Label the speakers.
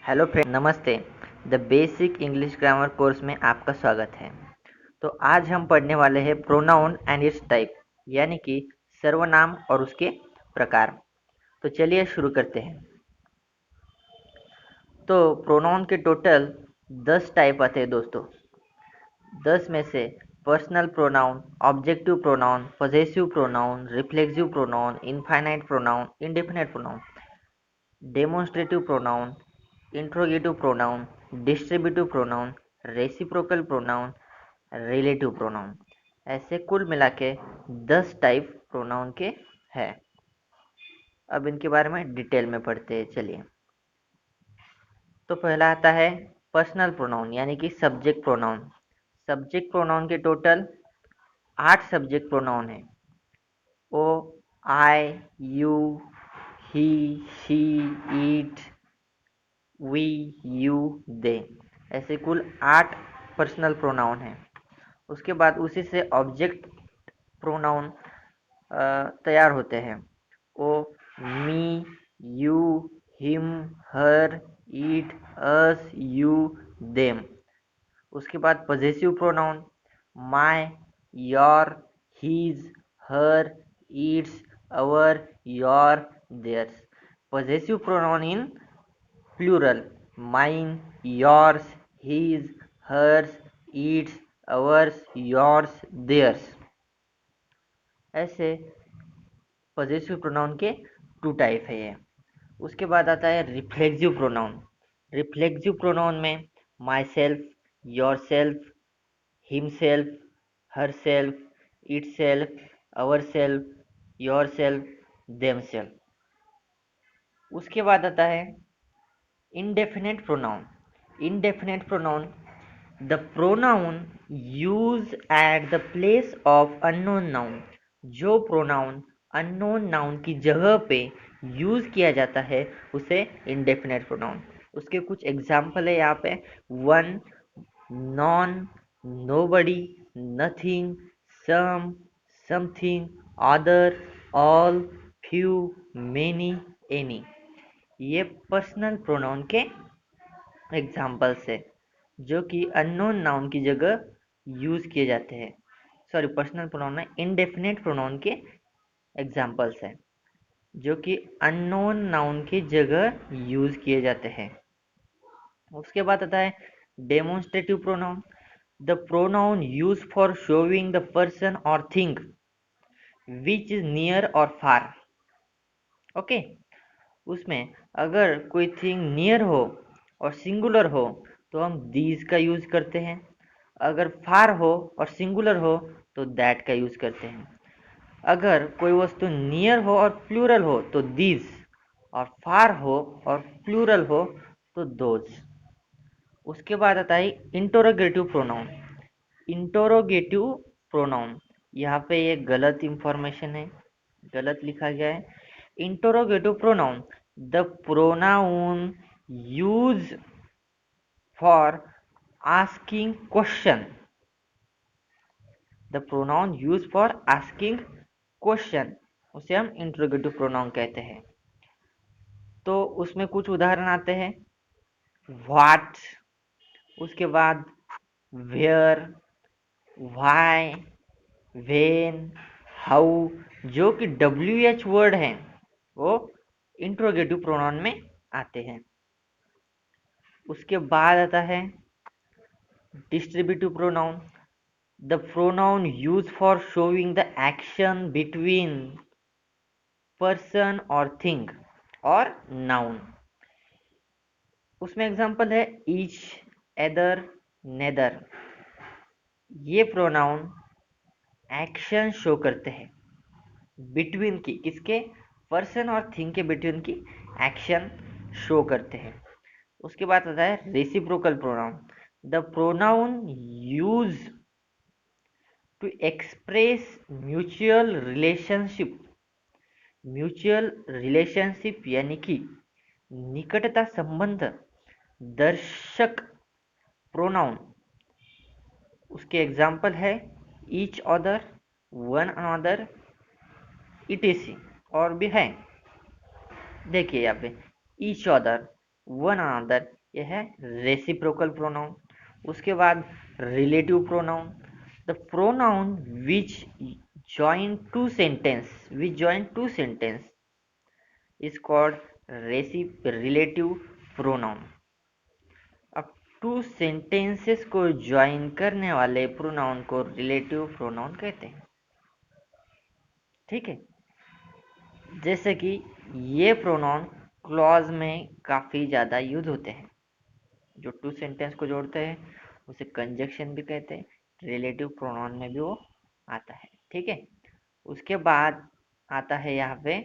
Speaker 1: Hello friend, नमस्ते। The basic English grammar course में आपका स्वागत है। तो आज हम पढ़ने वाले हैं प्रोनाउन एंड इट्स टाइप, यानी कि सर्वनाम और उसके प्रकार। तो चलिए शुरू करते हैं। तो प्रोनाउन के टोटल 10 टाइप आते हैं दोस्तों। 10 में से personal pronoun, objective pronoun, possessive pronoun, reflexive pronoun, infinite pronoun, indefinite pronoun, demonstrative pronoun, interrogative pronoun, distributive pronoun, reciprocal pronoun, relative pronoun, ऐसे कुल मिला के 10 टाइप प्रोनाउन के हैं। अब इनके बारे में डिटेल में पढ़ते हैं, चलिए। तो पहला आता है पर्सनल प्रोनाउन, यानी कि सब्जेक्ट प्रोनाउन। सब्जेक्ट प्रोनाउन के टोटल 8 सब्जेक्ट प्रोनाउन है। ओ, I, you, he, she, it, we, you, they, ऐसे कुल 8 पर्सनल प्रोनाउन हैं। उसके बाद उसी से ऑब्जेक्ट प्रोनाउन तैयार होते हैं। वो me, you, him, her, it, us, you, them. उसके बाद possessive pronoun my, your, his, her, its, our, your, theirs. Possessive pronoun in plural mine, yours, his, hers, its, ours, yours, theirs. ऐसे possessive pronoun के 2 type है ये। उसके बाद आता है रिफ्लेक्सिव प्रोनाउन। रिफ्लेक्सिव प्रोनाउन में my self, your self, himself, her self, it self, our self, your self, them self. उसके बाद आता है indefinite pronoun. Indefinite pronoun, the pronoun used at the place of unknown noun. जो pronoun unknown noun की जगह पे use किया जाता है उसे इंडेफिनेट प्रोनाउन। उसके कुछ एग्जाम्पल है यहाँ पे। One, none, nobody, nothing, some, something, other, all, few, many, any. ये पर्सनल प्रोनाउन के एग्जाम्पल्स है जो कि अननोन नाउन की जगह यूज किए जाते हैं। सॉरी, पर्सनल प्रोनाउन है, इनडेफिनेट प्रोनाउन के एग्जाम्पल्स है जो कि अननोन नाउन की जगह यूज किए जाते हैं। उसके बाद आता है demonstrative pronoun, the pronoun use for showing the person और थिंग विच इज नियर और फार। ओके, उसमें अगर कोई थिंग नियर हो और सिंगुलर हो तो हम दीज का यूज करते हैं। अगर फार हो और सिंगुलर हो तो दैट का यूज करते हैं। अगर कोई वस्तु नियर हो और प्लूरल हो तो दीज, और फार हो और प्लूरल हो तो दोज। उसके बाद आता है इंटरोगेटिव प्रोनाउन। इंटरोगेटिव प्रोनाउन, यहाँ पे ये गलत इंफॉर्मेशन है, गलत लिखा गया है। Interrogative pronoun, the pronoun use for asking question. The pronoun use for asking question, उसे हम इंटरोगेटिव प्रोनाउन कहते हैं। तो उसमें कुछ उदाहरण आते हैं। व्हाट, उसके बाद वेयर, व्हाई, वेन, हाउ, जो कि WH वर्ड हैं वो इंट्रोगेटिव प्रोनाउन में आते हैं। उसके बाद आता है distributive pronoun, the pronoun use for showing the action between person और थिंग और नाउन। उसमें एग्जांपल है ईच, एदर, नेदर। ये प्रोनाउन एक्शन शो करते हैं बिटवीन की, किसके, पर्सन और थिंग के बिटवीन की एक्शन शो करते हैं। उसके बाद आता है reciprocal pronoun, the pronoun use to express mutual relationship. Mutual relationship यानी कि निकटता संबंध दर्शक प्रोनाउन। उसके एग्जाम्पल है each other, one another, etc, और भी है। देखिए यहाँ पे ईच अदर, वन अनदर, ये है रेसिप्रोकल प्रोनाउन। उसके बाद relative pronoun, the pronoun which join two sentence is called relative pronoun. अब टू सेंटेंसेस को ज्वाइन करने वाले प्रोनाउन को रिलेटिव प्रोनाउन कहते हैं। ठीक है, जैसे कि ये प्रोनाउन क्लॉज में काफ़ी ज़्यादा यूज होते हैं। जो टू सेंटेंस को जोड़ते हैं उसे कंजक्शन भी कहते हैं, रिलेटिव प्रोनाउन में भी वो आता है। ठीक है, उसके बाद आता है यहाँ पे